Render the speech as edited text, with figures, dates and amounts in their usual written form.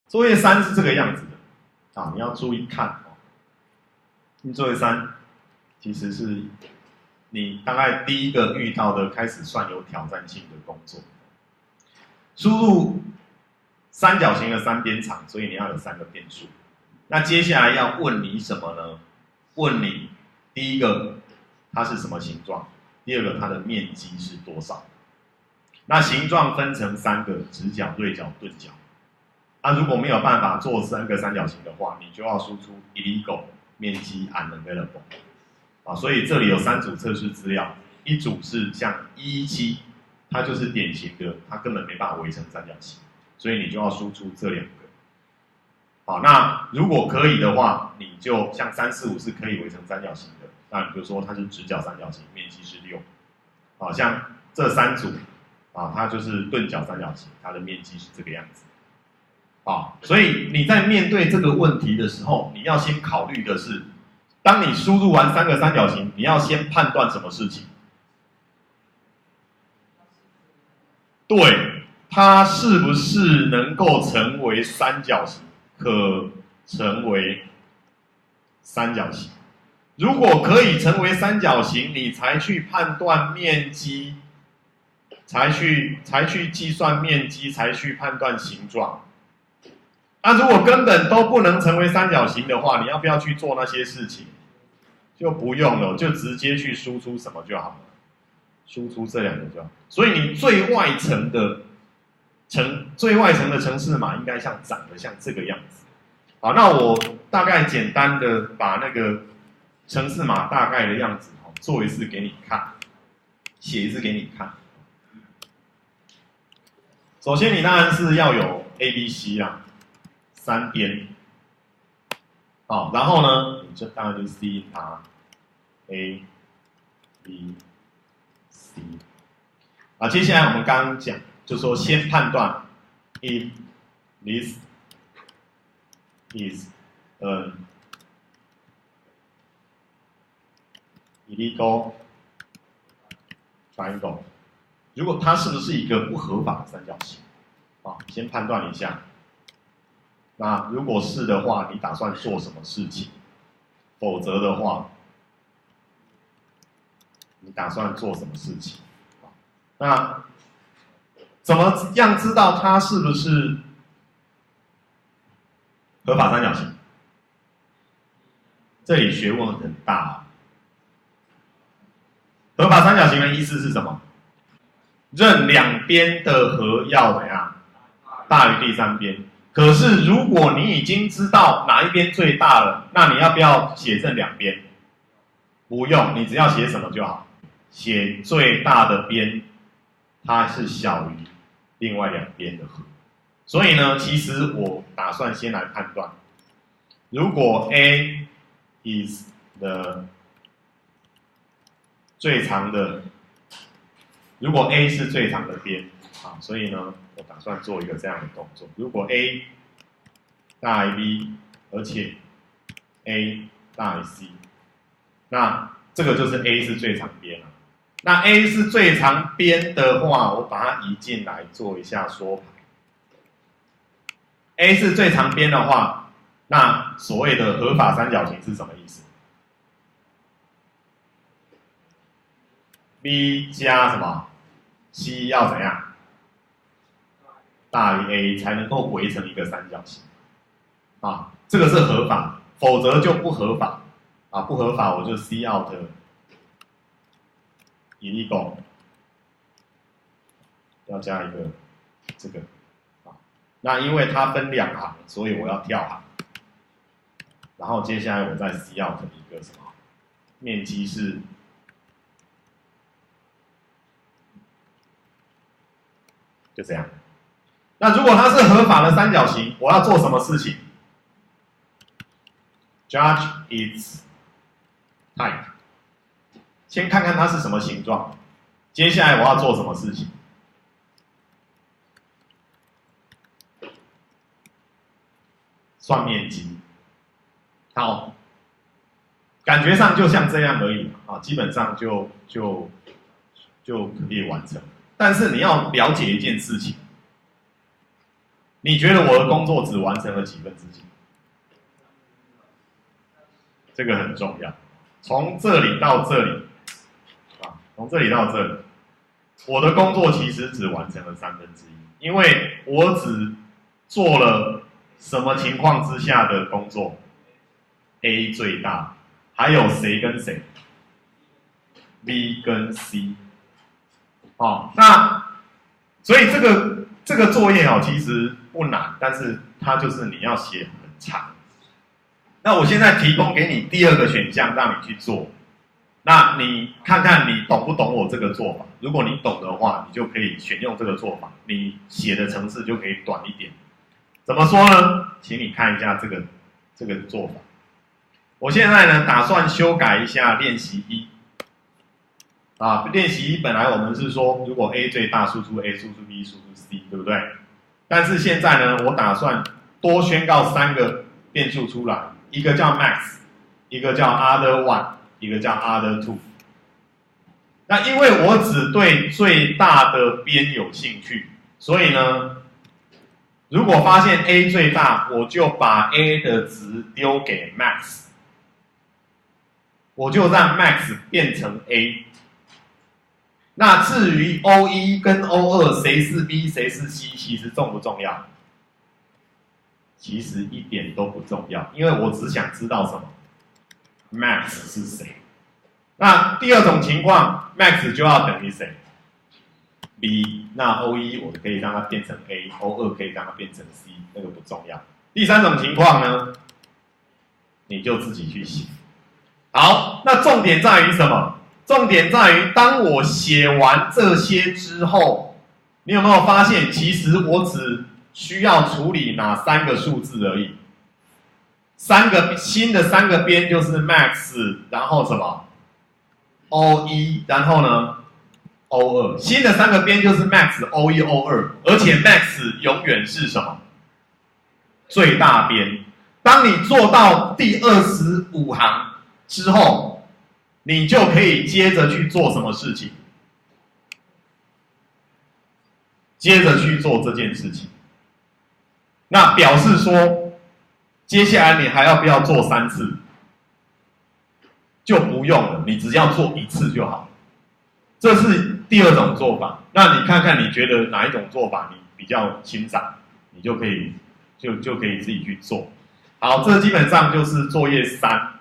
作业3是这个样子的啊，你要注意看哦。作业3其实是你大概第一个遇到的开始算有挑战性的工作。输入三角形的3边长，所以你要有3个变数。那接下来要问你什么呢？问你第一个它是什么形状，第二个它的面积是多少。那形状分成3个：直角、锐角、钝角。如果没有办法做3个三角形的话，你就要输出 illegal 面积 unavailable 啊。所以这里有3组测试资料，一组是像117，它就是典型的，它根本没办法围成三角形，所以你就要输出这2个。好，那如果可以的话，你就像345是可以围成三角形的，那你就说它是直角三角形，面积是6。好，像这3组啊，它就是钝角三角形，它的面积是这个样子。好，所以你在面对这个问题的时候，你要先考虑的是，当你输入完3个三角形，你要先判断什么事情？对，它是不是能够成为三角形？可成为三角形。如果可以成为三角形，你才去判断面积，才去计算面积，才去判断形状。如果根本都不能成为三角形的话，你要不要去做那些事情？就不用了，就直接去输出什么就好了，输出这2个就好。所以你最外层的程式码应该长得像这个样子。好，那我大概简单的把那个程式码大概的样子做一次给你看，写一次给你看。首先你当然是要有 A、B、C 啊，3边。好，然后呢，你就当然就 C 它 A、B、C。接下来我们刚刚讲，就说先判断 if this is an illegal triangle， 如果它是不是一个不合法的三角形？先判断一下。那如果是的话，你打算做什么事情？否则的话，你打算做什么事情？那怎么样知道它是不是合法三角形？这里学问很大。合法三角形的意思是什么？任2边的和要怎样？大于第3边。可是如果你已经知道哪一边最大了，那你要不要写任2边？不用，你只要写什么就好。写最大的边，它是小于另外2边的和。所以呢，其实我打算先来判断，如果 A is the 最长的，如果 A 是最长的边，所以呢，我打算做一个这样的动作。如果 A 大于 B， 而且 A 大于 C， 那这个就是 A 是最长边了。那 A 是最长边的话，我把它移进来做一下缩排。A 是最长边的话，那所谓的合法三角形是什么意思 ？B 加什么 C 要怎样？大于 A 才能够围成一个三角形。这个是合法，否则就不合法。不合法我就 C out illegal， 要加一个这个。那因为它分2行，所以我要跳行。然后接下来我再 C out 一个什么？面积是就这样。那如果它是合法的三角形，我要做什么事情 ？Judge its type。先看看它是什么形状。接下来我要做什么事情？算面积。好，感觉上就像这样而已基本上就可以完成。但是你要了解一件事情，你觉得我的工作只完成了几分之几？这个很重要。从这里到这里，从这里到这里，我的工作其实只完成了1/3，因为我只做了什么情况之下的工作 ？A 最大，还有谁跟谁 ？B 跟 C。哦，那所以这个作业哦，其实不难，但是它就是你要写很长。那我现在提供给你第2个选项，让你去做。那你看看你懂不懂我这个做法？如果你懂的话，你就可以选用这个做法，你写的程式就可以短一点。怎么说呢？请你看一下这个做法。我现在呢打算修改一下练习1。练习1本来我们是说，如果 A 最大，输出 A， 输出 B， 输出 C， 对不对？但是现在呢，我打算多宣告3个变数出来，一个叫 max， 一个叫 other one， 一个叫 other two。那因为我只对最大的边有兴趣，所以呢，如果发现 A 最大，我就把 A 的值丢给 max， 我就让 max 变成 A。那至于 O1 跟 O2 谁是 B 谁是 C， 其实重不重要？其实一点都不重要，因为我只想知道什么 ，max 是谁。那第2种情况 ，max 就要等于谁 ？B。那 O1 我可以让它变成 A，O2 可以让它变成 C， 那个不重要。第3种情况呢，你就自己去写。好，那重点在于什么？重点在于，当我写完这些之后，你有没有发现，其实我只需要处理哪3个数字而已？新的3个边就是 max， 然后什么 O1， 然后呢 O2， 新的3个边就是 max、O1、O2， 而且 max 永远是什么？最大边。当你做到第25行之后，你就可以接着去做什么事情？接着去做这件事情。那表示说，接下来你还要不要做3次？就不用了，你只要做1次就好。这是第2种做法。那你看看，你觉得哪一种做法你比较欣赏，你就可以自己去做。好，这基本上就是作业3。